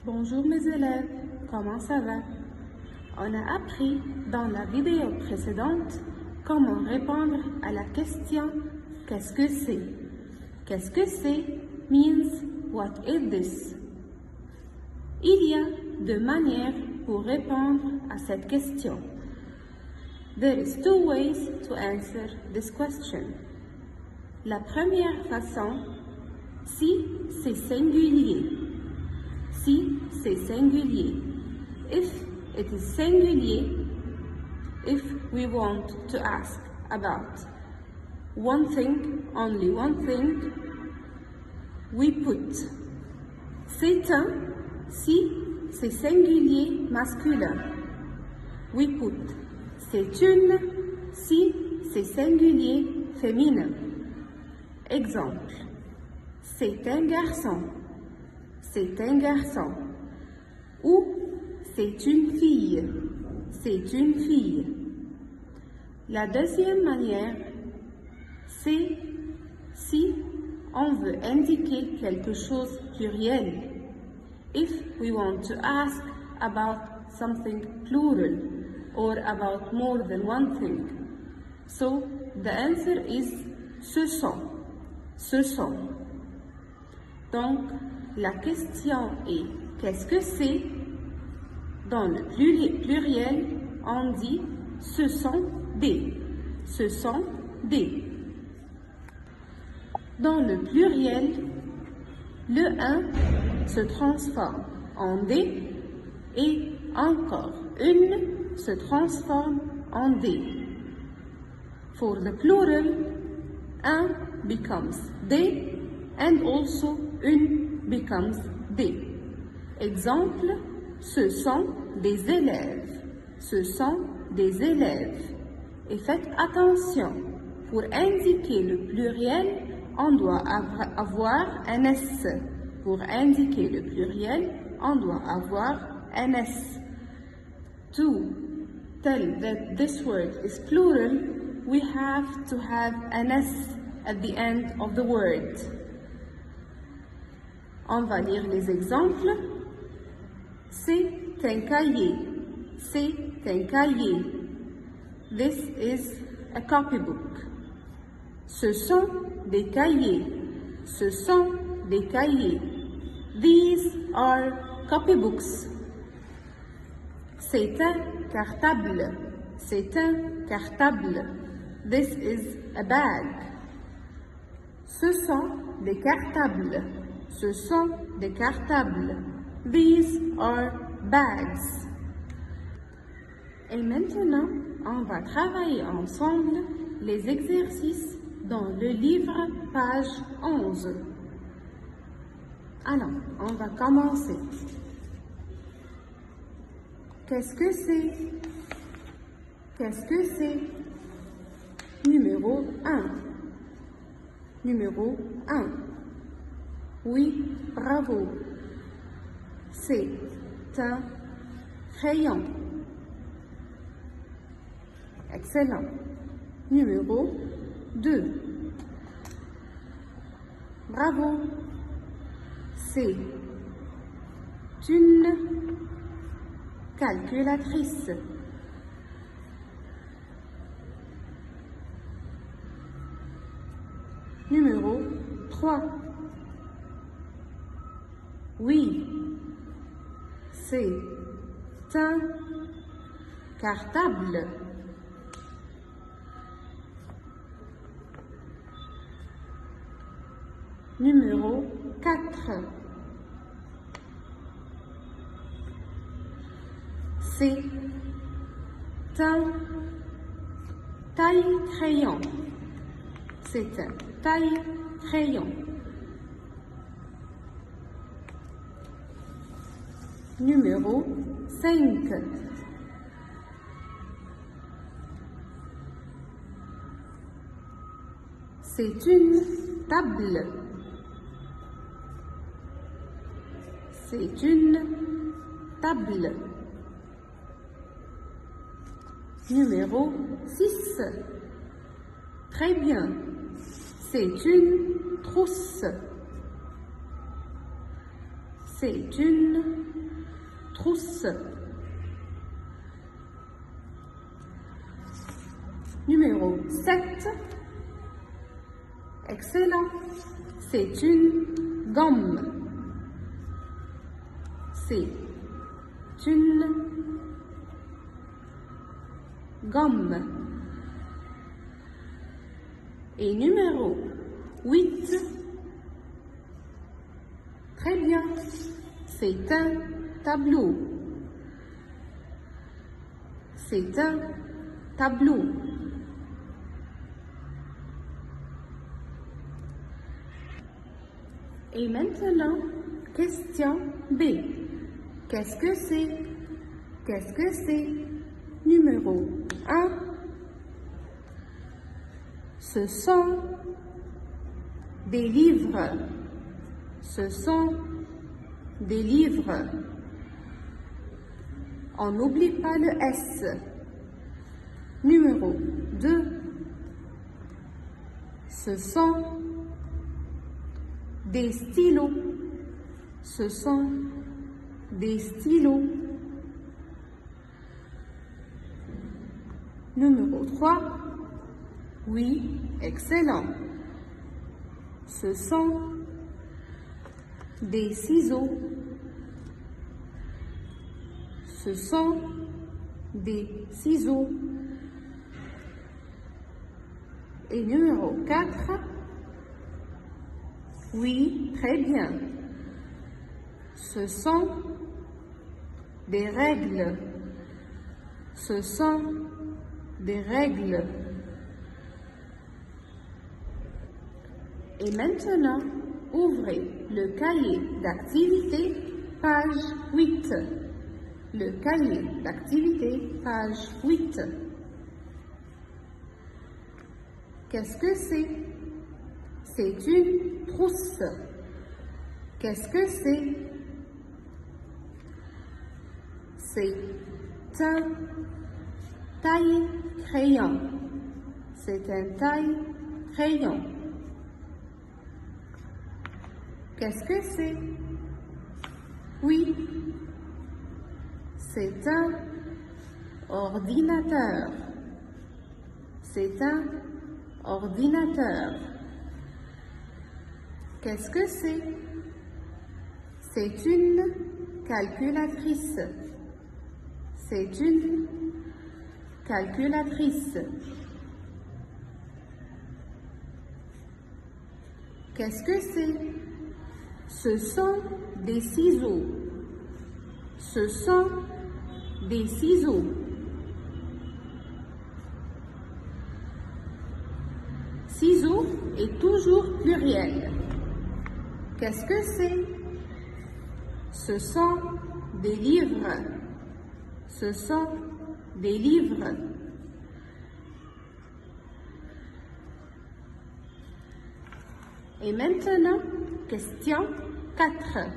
Bonjour mes élèves, comment ça va? On a appris dans la vidéo précédente comment répondre à la question qu'est-ce que c'est? Qu'est-ce que c'est means what is this? Il y a deux manières pour répondre à cette question. There is two ways to answer this question. La première façon, si c'est singulier. Si c'est singulier. If it is singulier, if we want to ask about one thing, only one thing, we put c'est un. Si c'est singulier masculin, we put c'est une. Si c'est singulier féminin. Exemple, c'est un garçon. C'est un garçon. Ou c'est une fille. C'est une fille. La deuxième manière, c'est si on veut indiquer quelque chose pluriel. If we want to ask about something plural or about more than one thing. So the answer is ce sont. Ce sont. Donc, la question est qu'est-ce que c'est? Dans le pluriel, on dit ce sont des. Ce sont des. Dans le pluriel, le un se transforme en des et encore une se transforme en des. For the plural, un becomes des and also une becomes des. Exemple, ce sont des élèves. Ce sont des élèves. Et faites attention, pour indiquer le pluriel, on doit avoir un S. Pour indiquer le pluriel, on doit avoir un S. To tell that this word is plural, we have to have an S at the end of the word. On va lire les exemples. C'est un cahier. C'est un cahier. This is a copybook. Ce sont des cahiers. Ce sont des cahiers. These are copybooks. C'est un cartable. C'est un cartable. This is a bag. Ce sont des cartables. Ce sont des cartables. These are bags. Et maintenant, on va travailler ensemble les exercices dans le livre, page 11. Alors, on va commencer. Qu'est-ce que c'est? Qu'est-ce que c'est? Numéro 1. Numéro 1. Oui, bravo. C'est un crayon. Excellent. Numéro 2. Bravo. C'est une calculatrice. Numéro 3. Oui, c'est un cartable. Numéro 4. C'est un taille-crayon. C'est un taille-crayon. Numéro 5. C'est une table. C'est une table. Numéro 6. Très bien. C'est une trousse. C'est une trousse. Numéro 7. Excellent. C'est une gomme. C'est une gomme. Et numéro 8. Très bien. C'est un tableau. C'est un tableau. Et maintenant, question B. Qu'est-ce que c'est? Qu'est-ce que c'est? Numéro 1. Ce sont des livres. Ce sont des livres. On n'oublie pas le S. Numéro 2. Ce sont des stylos. Ce sont des stylos. Numéro 3. Oui, excellent. Ce sont des ciseaux. Ce sont des ciseaux. Et numéro 4. Oui, très bien. Ce sont des règles. Ce sont des règles. Et maintenant, ouvrez le cahier d'activité, page 8. Le cahier d'activité, page 8. Qu'est-ce que c'est? C'est une trousse. Qu'est-ce que c'est? C'est un taille-crayon. C'est un taille-crayon. Qu'est-ce que c'est? Oui, c'est un ordinateur. C'est un ordinateur. Qu'est-ce que c'est? C'est une calculatrice. C'est une calculatrice. Qu'est-ce que c'est? Ce sont des ciseaux. Ce sont des ciseaux. Ciseaux est toujours pluriel. Qu'est-ce que c'est? Ce sont des livres. Ce sont des livres. Et maintenant, question 4.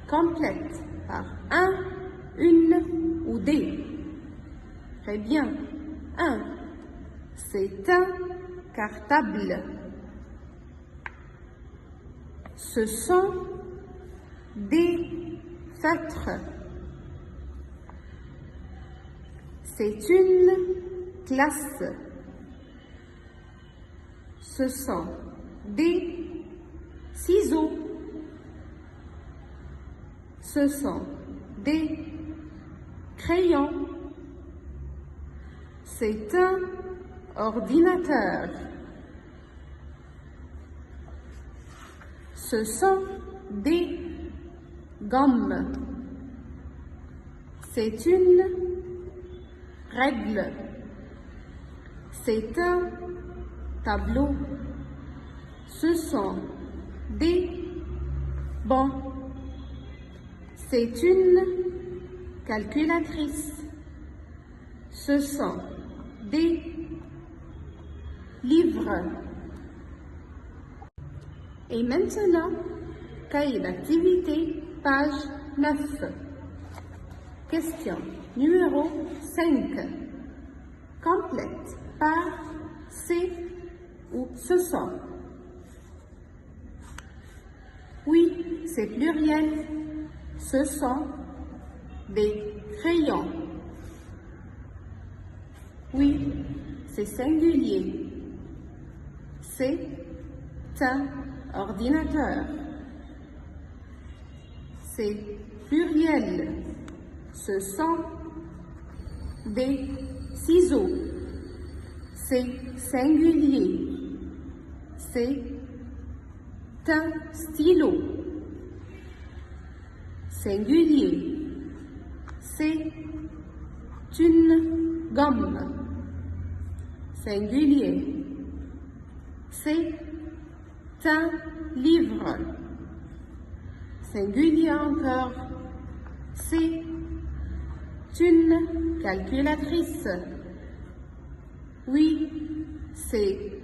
Complète par un, une ou des. Très bien. 1. C'est un cartable. Ce sont des feutres. C'est une classe. Ce sont des ciseaux. Ce sont des crayons. C'est un ordinateur. Ce sont des gommes. C'est une règle. C'est un tableau. Ce sont des bancs. C'est une calculatrice. Ce sont des livres. Et maintenant, cahier d'activité, page 9. Question numéro 5. Complète par c'est ou ce sont. Oui, c'est pluriel. ce sont des crayons. Oui, c'est singulier. C'est un ordinateur. C'est pluriel. Ce sont des ciseaux. C'est singulier. C'est un stylo. Singulier. C'est une gomme. Singulier. C'est un livre. Singulier encore. C'est une calculatrice. Oui, c'est